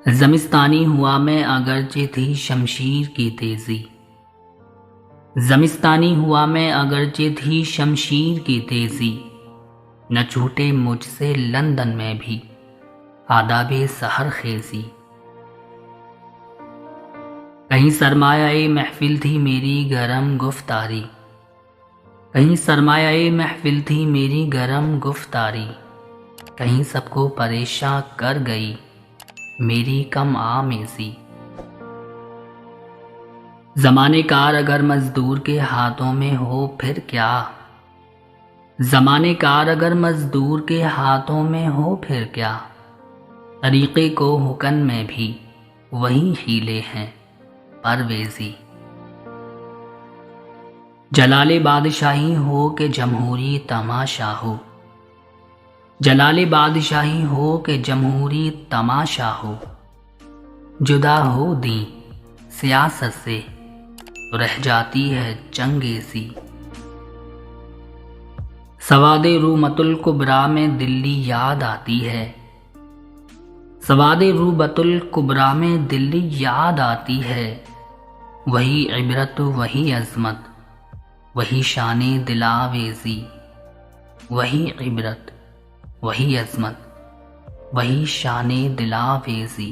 ज़मिस्तानी हुआ मैं अगरचे थी शमशीर की तेज़ी। ज़मिस्तानी हुआ मैं अगरचे थी शमशीर की तेज़ी। न छूटे मुझसे लंदन में भी आदाबे सहर खेज़ी। कहीं सरमाया महफिल थी मेरी गरम गुफ्तारी। कहीं सरमाया महफिल थी मेरी गरम गुफ्तारी। कहीं सबको परेशान कर गई मेरी कम आमेज़ी। ज़माने कार अगर मज़दूर के हाथों में हो फिर क्या। ज़माने कार अगर मज़दूर के हाथों में हो फिर क्या। तरीक़े को हुकन में भी वही हीले हैं परवेज़ी। जलाले बादशाही हो के जमहूरी तमाशा हो। जलाले बादशाही हो के जमहूरी तमाशा हो। जुदा हो दी सियासत से तो रह जाती है चंगेज़ी। सवादे रूमतुल कुबरा में दिल्ली याद आती है। सवादे रूबतुल कुबरा में दिल्ली याद आती है। वही इबरत वही अज़मत वही शाने दिलावेज़ी। वही इबरत वही अज़मत वही शाने दिलावेज़ी।